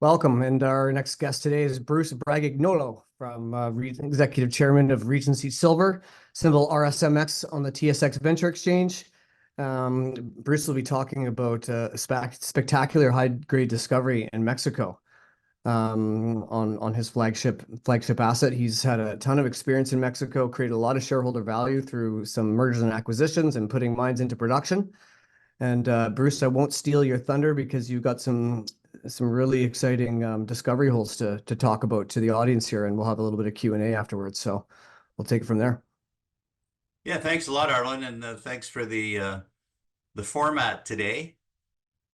Welcome, and our next guest today is Bruce Bragagnolo from Executive Chairman of Regency Silver, symbol RSMX on the TSX Venture Exchange. Bruce will be talking about a spectacular high-grade discovery in Mexico on his flagship asset. He's had a ton of experience in Mexico, created a lot of shareholder value through some mergers and acquisitions and putting mines into production. And Bruce, I won't steal your thunder because you've got some really exciting discovery holes to talk about to the audience here, and we'll have a little bit of Q&A afterwards. So we'll take it from there. Yeah, thanks a lot, Arlen, and thanks for the format today.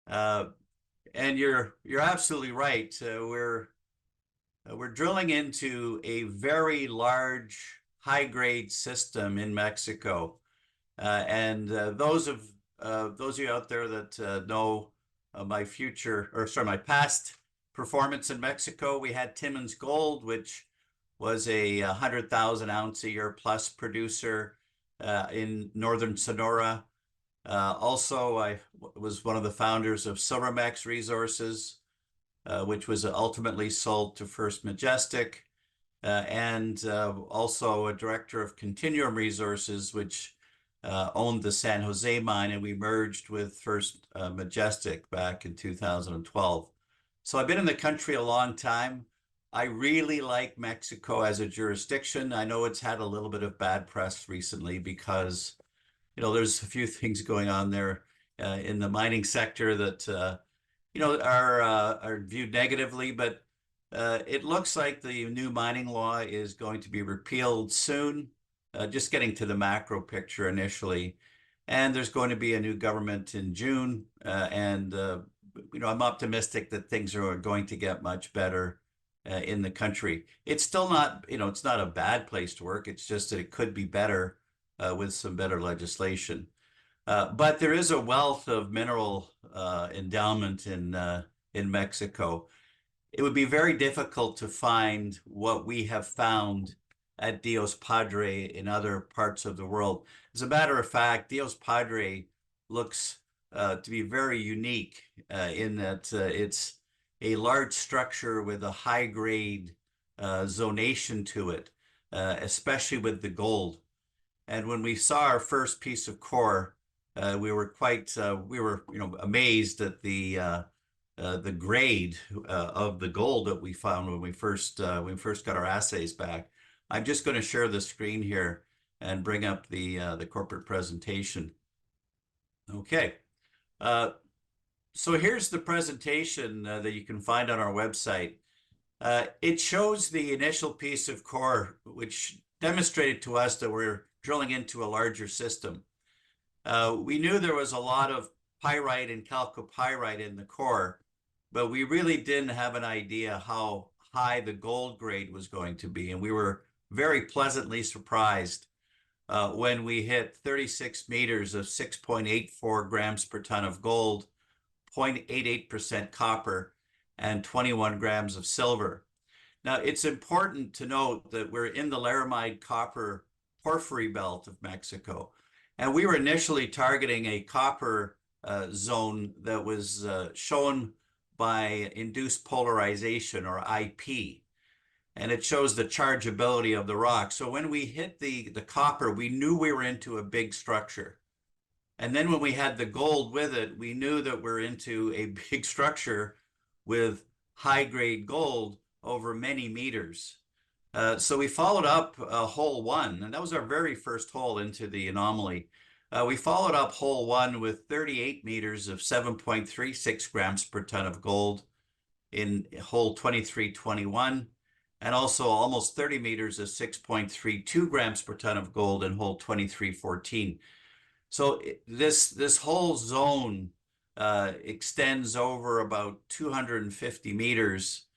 And you're absolutely right. We're drilling into a very large, high-grade system in Mexico, and those of you out there that know my past performance in Mexico, we had Timmins Gold, which was a 100,000 ounce a year plus producer in northern Sonora. Also, I was one of the founders of Silvermex Resources, which was ultimately sold to First Majestic, and also a director of Continuum Resources, which owned the San Jose mine, and we merged with First Majestic back in 2012. So I've been in the country a long time. I really like Mexico as a jurisdiction. I know it's had a little bit of bad press recently because, there's a few things going on there in the mining sector that, are viewed negatively, but it looks like the new mining law is going to be repealed soon. Just getting to the macro picture initially. And there's going to be a new government in June. And I'm optimistic that things are going to get much better in the country. It's still not, it's not a bad place to work. It's just that it could be better with some better legislation. But there is a wealth of mineral endowment in Mexico. It would be very difficult to find what we have found at Dios Padre in other parts of the world. As a matter of fact, Dios Padre looks to be very unique in that it's a large structure with a high-grade zonation to it, especially with the gold. And when we saw our first piece of core, we were amazed at the grade of the gold that we found when we first got our assays back. I'm just going to share the screen here and bring up the corporate presentation. Okay. So here's the presentation that you can find on our website. It shows the initial piece of core, which demonstrated to us that we're drilling into a larger system. We knew there was a lot of pyrite and chalcopyrite in the core, but we really didn't have an idea how high the gold grade was going to be. And we were very pleasantly surprised when we hit 36 meters of 6.84 grams per ton of gold, 0.88% copper, and 21 grams of silver. Now, it's important to note that we're in the laramide copper porphyry belt of Mexico. And we were initially targeting a copper zone that was shown by induced polarization, or IP. And it shows the chargeability of the rock. So when we hit the copper, we knew we were into a big structure. And then when we had the gold with it, we knew that we're into a big structure with high-grade gold over many meters. So we followed up hole one, and that was our very first hole into the anomaly. We followed up hole one with 38 meters of 7.36 grams per ton of gold in hole 2321, and also almost 30 meters of 6.32 grams per ton of gold in hole 2314. So this whole zone extends over about 250 meters,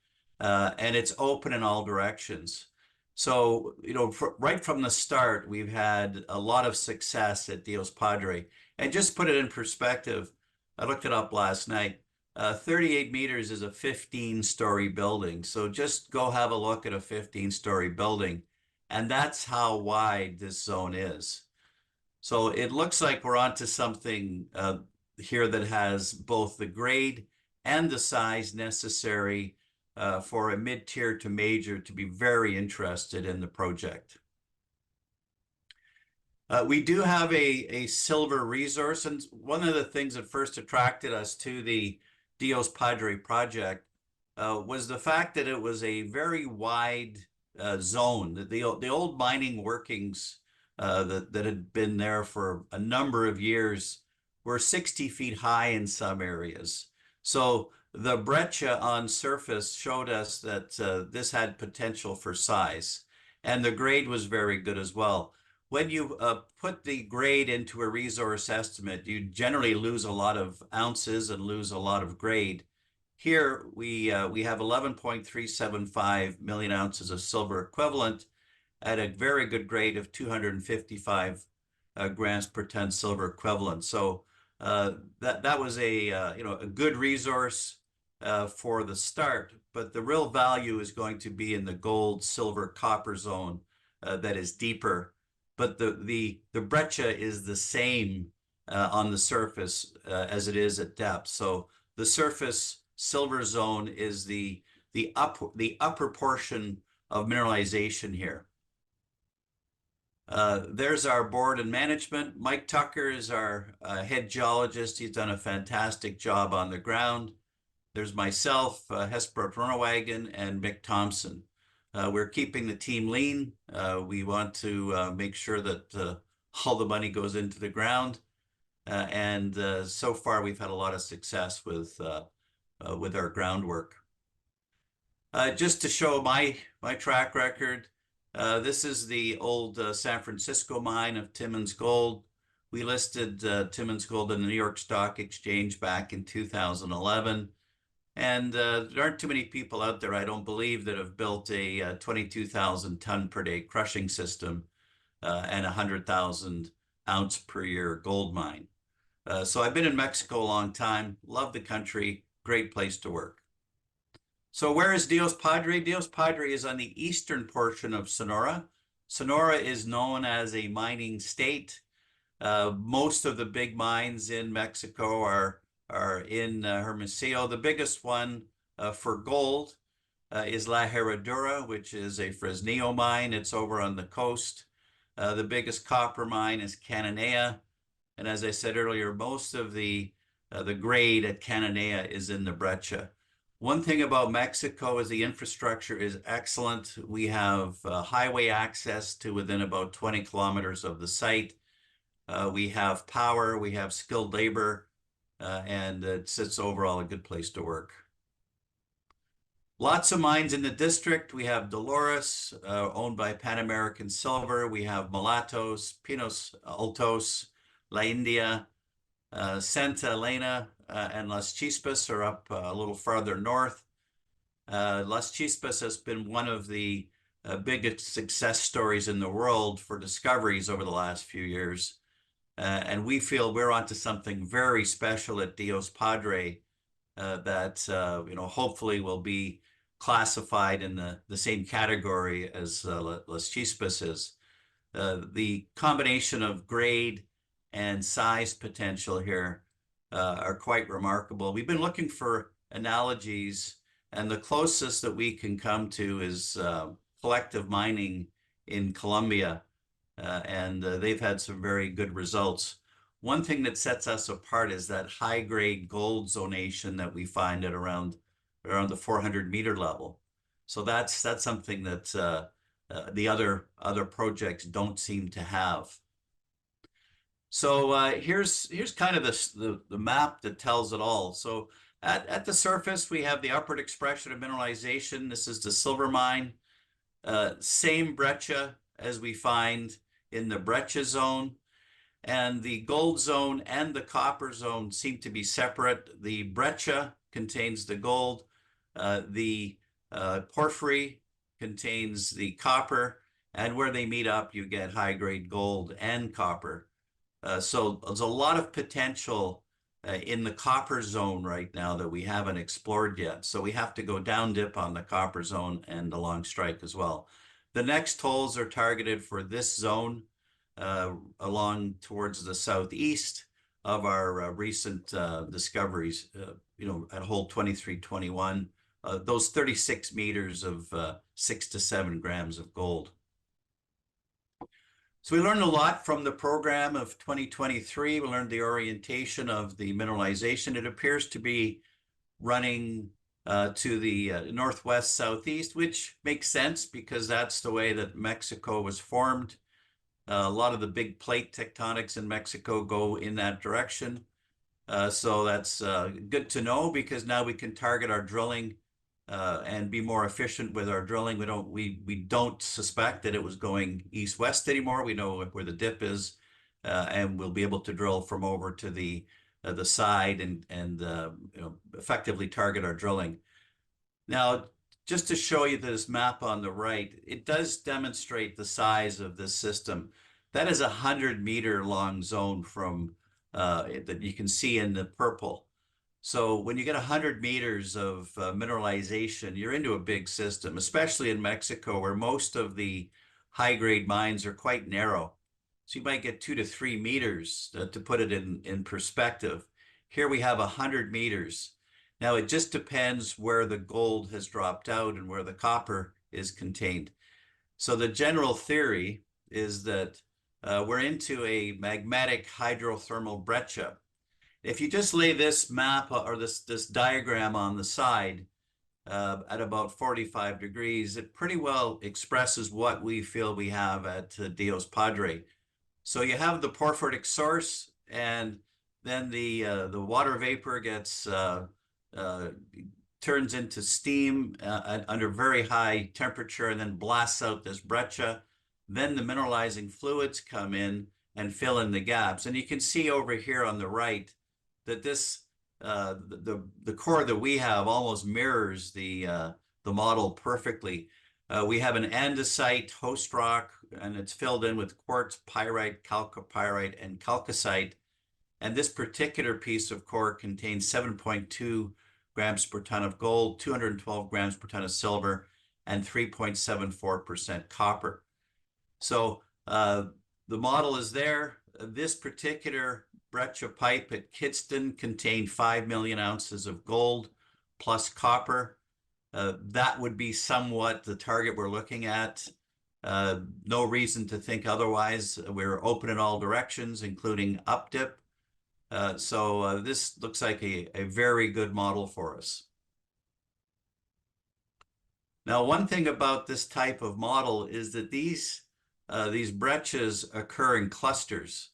and it's open in all directions. So, right from the start, we've had a lot of success at Dios Padre. And just put it in perspective, I looked it up last night. 38 meters is a 15-story building. So just go have a look at a 15-story building. And that's how wide this zone is. So it looks like we're onto something here that has both the grade and the size necessary for a mid-tier to major to be very interested in the project. We do have a silver resource, and one of the things that first attracted us to the Dios Padre project was the fact that it was a very wide zone. The old mining workings that had been there for a number of years were 60 feet high in some areas. So the breccia on surface showed us that this had potential for size, and the grade was very good as well. When you put the grade into a resource estimate, you generally lose a lot of ounces and lose a lot of grade. Here we have 11.375 million ounces of silver equivalent at a very good grade of 255 grams per ton silver equivalent. So that was a a good resource for the start, but the real value is going to be in the gold, silver, copper zone that is deeper. But the breccia is the same on the surface as it is at depth. So the surface silver zone is the upper portion of mineralization here. There's our board and management. Mike Tucker is our head geologist. He's done a fantastic job on the ground. There's myself, Hesper Runawagen, and Mick Thompson. We're keeping the team lean. We want to make sure that all the money goes into the ground. And so far, we've had a lot of success with our groundwork. Just to show my track record, this is the old San Francisco mine of Timmins Gold. We listed Timmins Gold in the New York Stock Exchange back in 2011. And there aren't too many people out there, I don't believe, that have built a 22,000 ton per day crushing system and 100,000 ounce per year gold mine. So I've been in Mexico a long time, love the country, great place to work. So where is Dios Padre? Dios Padre is on the eastern portion of Sonora. Sonora is known as a mining state. Most of the big mines in Mexico are in Hermosillo. The biggest one for gold is La Herradura, which is a Fresnillo mine. It's over on the coast. The biggest copper mine is Cananea. And as I said earlier, most of the grade at Cananea is in the breccia. One thing about Mexico is the infrastructure is excellent. We have highway access to within about 20 kilometers of the site. We have power, we have skilled labor, and it's overall a good place to work. Lots of mines in the district. We have Dolores, owned by Pan American Silver. We have Mulatos, Pinos Altos, La India, Santa Elena, and Las Chispas are up a little farther north. Las Chispas has been one of the biggest success stories in the world for discoveries over the last few years. And we feel we're onto something very special at Dios Padre that hopefully will be classified in the same category as Las Chispas is. The combination of grade and size potential here are quite remarkable. We've been looking for analogies, and the closest that we can come to is collective mining in Colombia. And they've had some very good results. One thing that sets us apart is that high-grade gold zonation that we find at around the 400-meter level. So that's something that the other projects don't seem to have. So here's kind of the map that tells it all. So at the surface, we have the upward expression of mineralization. This is the silver mine. Same breccia as we find in the breccia zone, and the gold zone and the copper zone seem to be separate. The breccia contains the gold, the porphyry contains the copper, and where they meet up, you get high-grade gold and copper. So there's a lot of potential in the copper zone right now that we haven't explored yet. So we have to go down dip on the copper zone and along strike as well. The next holes are targeted for this zone along towards the southeast. of our recent discoveries, at hole 2321, those 36 meters of 6 to 7 grams of gold. So we learned a lot from the program of 2023. We learned the orientation of the mineralization. It appears to be running to the northwest southeast, which makes sense because that's the way that Mexico was formed. A lot of the big plate tectonics in Mexico go in that direction. So that's good to know, because now we can target our drilling and be more efficient with our drilling. We don't suspect that it was going east-west anymore. We know where the dip is, and we'll be able to drill from over to the side and effectively target our drilling. Now, just to show you this map on the right, it does demonstrate the size of this system. That is a 100-meter long zone from that you can see in the purple. So when you get 100 meters of mineralization, you're into a big system, especially in Mexico, where most of the high-grade mines are quite narrow. So you might get 2 to 3 meters to put it in perspective. Here we have 100 meters. Now it just depends where the gold has dropped out and where the copper is contained. So the general theory is that we're into a magmatic hydrothermal breccia. If you just lay this map or this diagram on the side at about 45 degrees, it pretty well expresses what we feel we have at Dios Padre. So you have the porphyritic source, and then the water vapor gets turns into steam under very high temperature, and then blasts out this breccia. Then the mineralizing fluids come in and fill in the gaps. And you can see over here on the right that this the core that we have almost mirrors the model perfectly. We have an andesite host rock, and it's filled in with quartz, pyrite, chalcopyrite, and chalcocite. And this particular piece of core contains 7.2 grams per ton of gold, 212 grams per ton of silver, and 3.74% copper. So the model is there. This particular breccia pipe at Kidston contained 5 million ounces of gold plus copper. That would be somewhat the target we're looking at. No reason to think otherwise. We're open in all directions, including up dip. So this looks like a very good model for us. Now, one thing about this type of model is that these breccias occur in clusters.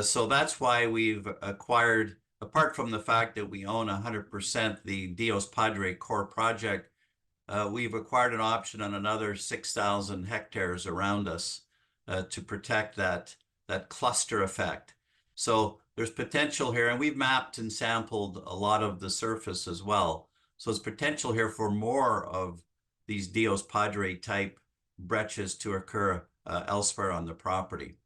So that's why we've acquired, apart from the fact that we own 100% the Dios Padre core project, we've acquired an option on another 6,000 hectares around us to protect that cluster effect. So there's potential here, and we've mapped and sampled a lot of the surface as well. So there's potential here for more of these Dios Padre type breccias to occur elsewhere on the property.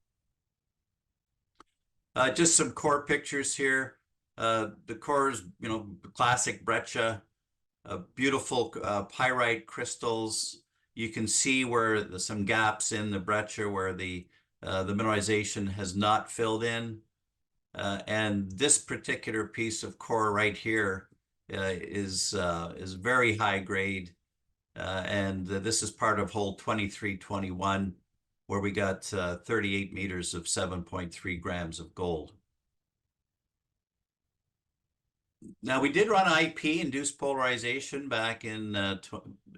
Just some core pictures here. The core is, classic breccia, beautiful pyrite crystals. You can see where there's some gaps in the breccia where the mineralization has not filled in. And this particular piece of core right here is very high grade. And this is part of hole 2321, where we got 38 meters of 7.3 grams of gold. Now, we did run IP, induced polarization, back in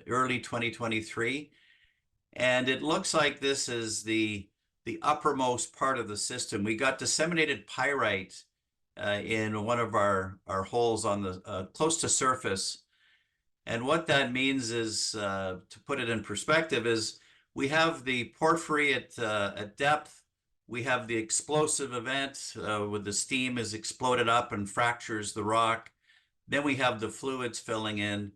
early 2023. And it looks like this is the uppermost part of the system. We got disseminated pyrite in one of our holes on the close to surface. And what that means is, to put it in perspective, is we have the porphyry at depth. We have the explosive event where the steam is exploded up and fractures the rock. Then we have the fluids filling in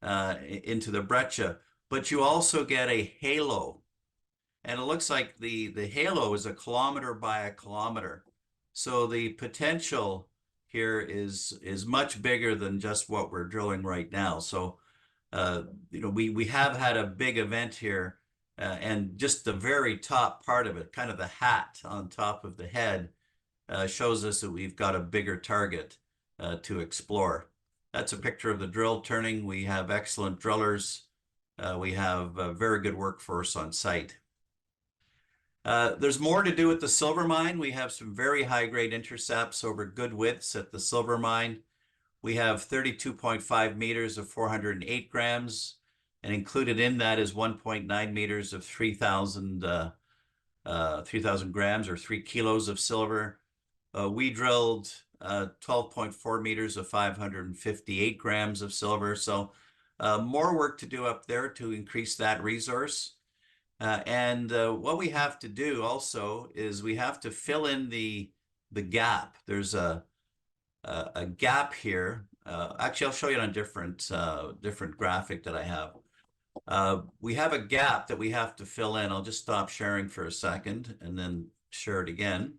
into the breccia. But you also get a halo. And it looks like the halo is 1 kilometer by 1 kilometer. So the potential here is much bigger than just what we're drilling right now. So, we have had a big event here, and just the very top part of it, kind of the hat on top of the head, shows us that we've got a bigger target to explore. That's a picture of the drill turning. We have excellent drillers. We have a very good workforce on site. There's more to do with the silver mine. We have some very high-grade intercepts over good widths at the silver mine. We have 32.5 meters of 408 grams, and included in that is 1.9 meters of 3,000 grams or 3 kilos of silver. We drilled 12.4 meters of 558 grams of silver. So more work to do up there to increase that resource. And what we have to do also is we have to fill in the gap. There's a gap here. Actually, I'll show you on a different graphic that I have. We have a gap that we have to fill in. I'll just stop sharing for a second and then share it again.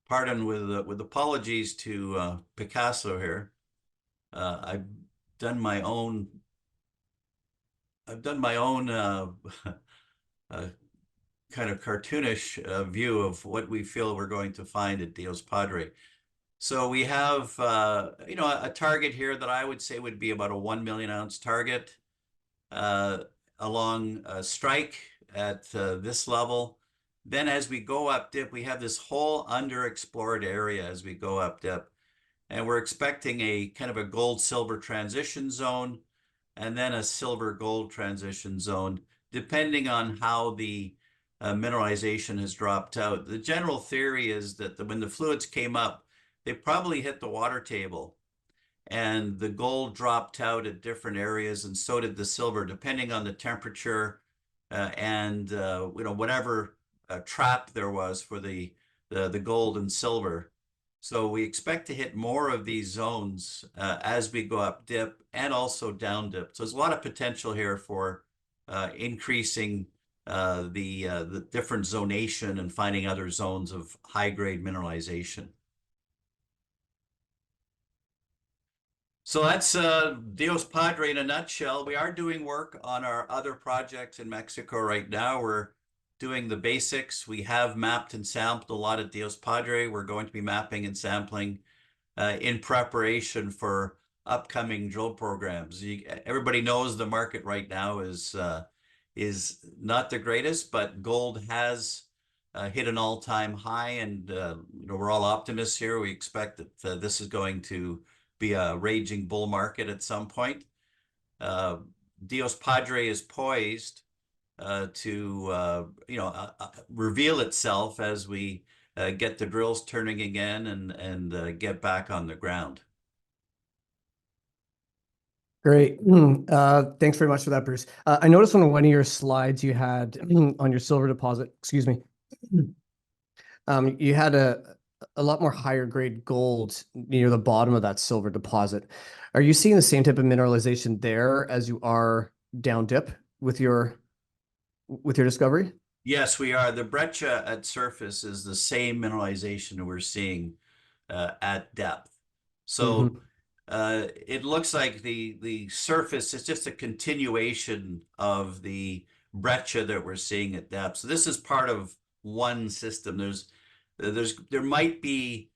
Pardon with apologies to Picasso here. I've done my own kind of cartoonish view of what we feel we're going to find at Dios Padre. So we have a target here that I would say would be about a 1 million ounce target along strike at this level. Then as we go up dip, we have this whole underexplored area as we go up dip. And we're expecting a kind of a gold-silver transition zone and then a silver-gold transition zone, depending on how the mineralization has dropped out. The general theory is that when the fluids came up, they probably hit the water table and the gold dropped out at different areas, and so did the silver, depending on the temperature and whatever trap there was for the gold and silver. So we expect to hit more of these zones as we go up dip and also down dip. So there's a lot of potential here for increasing the different zonation and finding other zones of high-grade mineralization. So that's Dios Padre in a nutshell. We are doing work on our other projects in Mexico right now. We're doing the basics. We have mapped and sampled a lot at Dios Padre. We're going to be mapping and sampling in preparation for upcoming drill programs. Everybody knows the market right now is not the greatest, but gold has hit an all-time high, and we're all optimists here. We expect that this is going to be a raging bull market at some point. Dios Padre is poised to reveal itself as we get the drills turning again and get back on the ground. Great. Thanks very much for that, Bruce. I noticed on one of your slides you had on your silver deposit, excuse me, you had a lot more higher grade gold near the bottom of that silver deposit. Are you seeing the same type of mineralization there as you are down dip with your discovery? Yes, we are. The breccia at surface is the same mineralization we're seeing at depth. So it looks like the surface is just a continuation of the breccia that we're seeing at depth. So this is part of one system. There might be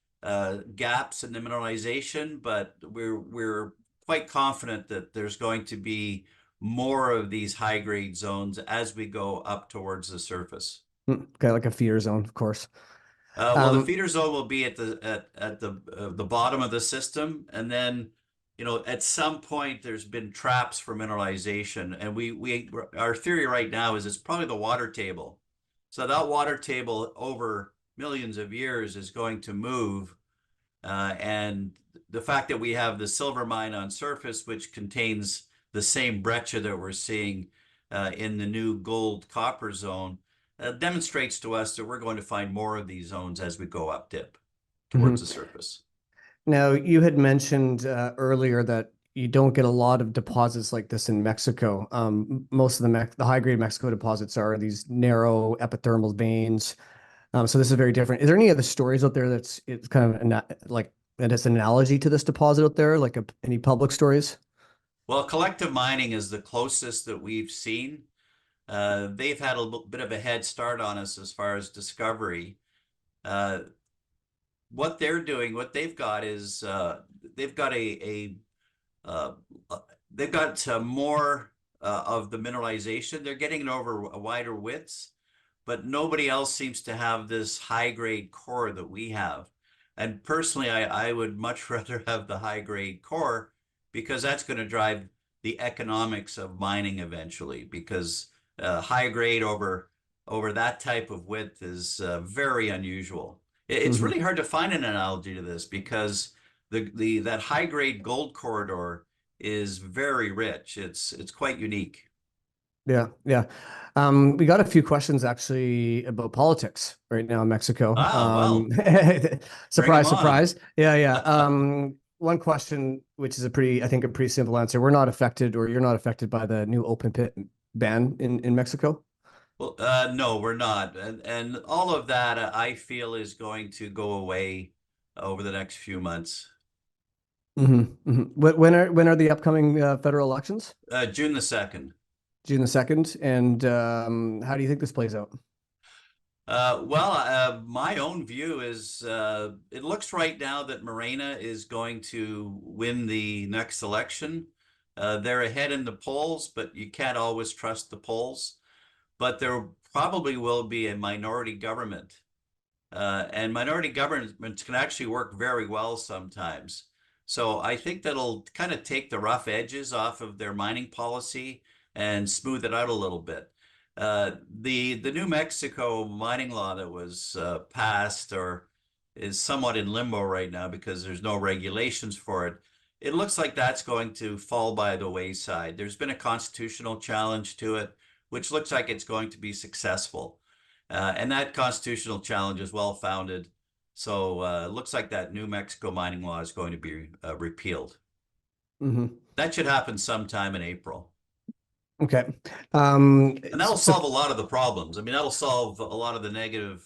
gaps in the mineralization, but we're quite confident that there's going to be more of these high grade zones as we go up towards the surface. Okay, like a feeder zone, of course. Well, the feeder zone will be at the bottom of the system, and then at some point there's been traps for mineralization, and our theory right now is it's probably the water table. So that water table over millions of years is going to move, and the fact that we have the silver mine on surface, which contains the same breccia that we're seeing in the new gold copper zone, demonstrates to us that we're going to find more of these zones as we go up dip towards the surface. Now, you had mentioned earlier that you don't get a lot of deposits like this in Mexico. Most of the high-grade Mexico deposits are these narrow epithermal veins. So this is very different. Is there any other stories out there it's kind of like that has an analogy to this deposit out there, like any public stories? Well, collective mining is the closest that we've seen. they've had a bit of a head start on us as far as discovery. Uh, what they're doing, what they've got is they've got uh, they've got more of the mineralization. They're getting it over wider widths, but nobody else seems to have this high grade core that we have. And personally, I would much rather have the high grade core because that's going to drive the economics of mining eventually. Because high grade over that type of width is very unusual. It's Hmm. really hard to find an analogy to this because the that high grade gold corridor is very rich. It's quite unique. Yeah, yeah. We got a few questions actually about politics right now in Mexico. Ah, well, bring them Surprise, on. surprise. Yeah, yeah. One question, which is I think a pretty simple answer. We're not affected, or you're not affected by the new open pit ban in Mexico. Well, no, we're not, and all of that I feel is going to go away over the next few months. Hmm. Hmm. When are the upcoming federal elections? June the 2nd. June the 2nd. And how do you think this plays out? My own view is it looks right now that Morena is going to win the next election. They're ahead in the polls, but you can't always trust the polls. But there probably will be a minority government. And minority governments can actually work very well sometimes. So I think that'll kind of take the rough edges off of their mining policy and smooth it out a little bit. The New Mexico mining law that was passed or is somewhat in limbo right now because there's no regulations for it. It looks like that's going to fall by the wayside. There's been a constitutional challenge to it, which looks like it's going to be successful. And that constitutional challenge is well founded. So it looks like that New Mexico mining law is going to be repealed. Hmm. That should happen sometime in April. Okay. And that'll solve a lot of the problems. I mean, that'll solve a lot of the negative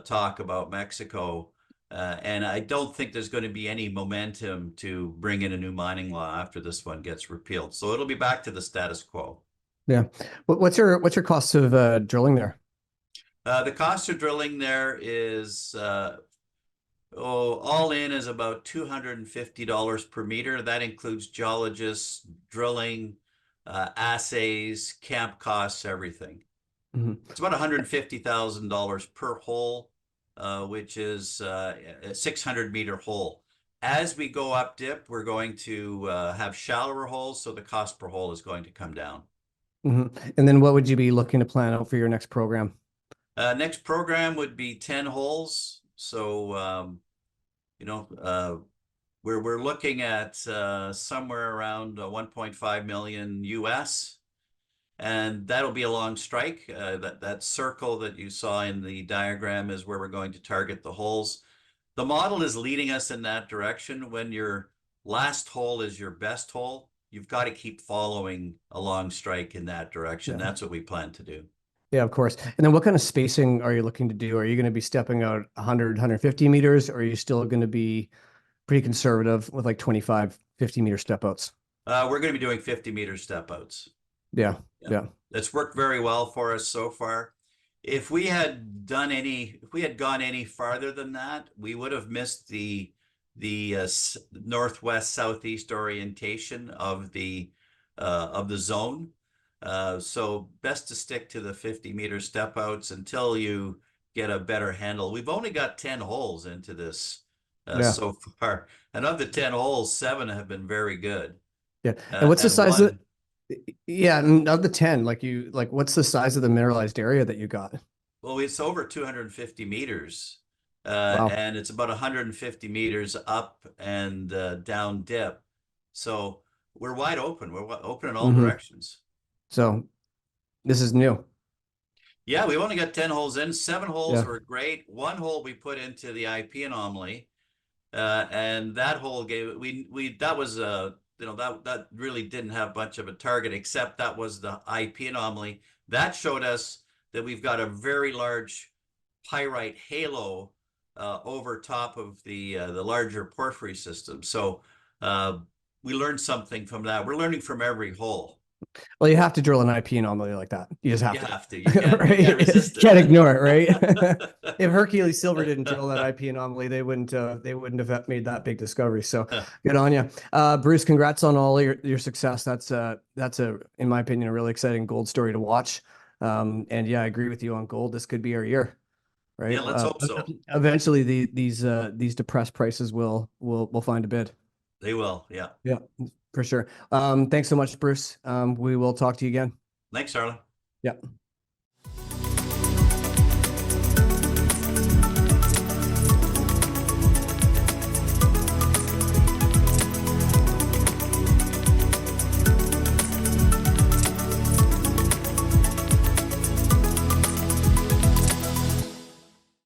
talk about Mexico. And I don't think there's going to be any momentum to bring in a new mining law after this one gets repealed. So it'll be back to the status quo. Yeah. What's your cost of drilling there? The cost of drilling there is all in is about $250 per meter. That includes geologists, drilling, assays, camp costs, everything. Hmm. It's about $150,000 per hole, which is a 600-meter hole. As we go up dip, we're going to have shallower holes, so the cost per hole is going to come down. Hmm. And then what would you be looking to plan out for your next program? Next program would be 10 holes. So, you know, we're looking at somewhere around 1.5 million US, and that'll be a long strike. That circle that you saw in the diagram is where we're going to target the holes. The model is leading us in that direction. When your last hole is your best hole, you've got to keep following a long strike in that direction. Yeah. That's what we plan to do. Yeah, of course. And then what kind of spacing are you looking to do? Are you going to be stepping out 100, 150 meters, or are you still going to be pretty conservative with like 25, 50-meter step outs? We're going to be doing 50-meter step outs. Yeah, Yeah, yeah. that's worked very well for us so far. If we had gone any farther than that, we would have missed the northwest southeast orientation of the zone. So best to stick to the 50-meter step outs until you get a better handle. We've only got 10 holes into this Yeah. so far, and of the 10 holes, 7 have been very good, Yeah. And what's the and size of one. yeah, and of the 10, what's the size of the mineralized area that you got? Well, it's over 250 meters, Wow. and it's about 150 meters up and down dip. So we're wide open. We're open in all Hmm. directions. So this is new. Yeah, we've only got 10 holes in. 7 holes Yeah. were great. One hole we put into the IP anomaly, and that hole gave we that was that really didn't have much of a target, except that was the IP anomaly. That showed us that we've got a very large pyrite halo over top of the larger porphyry system. So uh, we learned something from that. We're learning from every hole. Well, you have to drill an IP anomaly like that. You just have You to. have to. You can't resist Can't it. ignore it, right? If Hercules Silver didn't drill that IP anomaly, they wouldn't have made that big discovery. So good on you. Bruce, congrats on all your success. That's in my opinion, a really exciting gold story to watch. And yeah, I agree with you on gold. This could be our year, right? Yeah, let's hope so. Eventually these depressed prices will find a bid. They will. Yeah. Yeah, for sure. Thanks so much, Bruce. We will talk to you again. Thanks, Arlen. Yeah.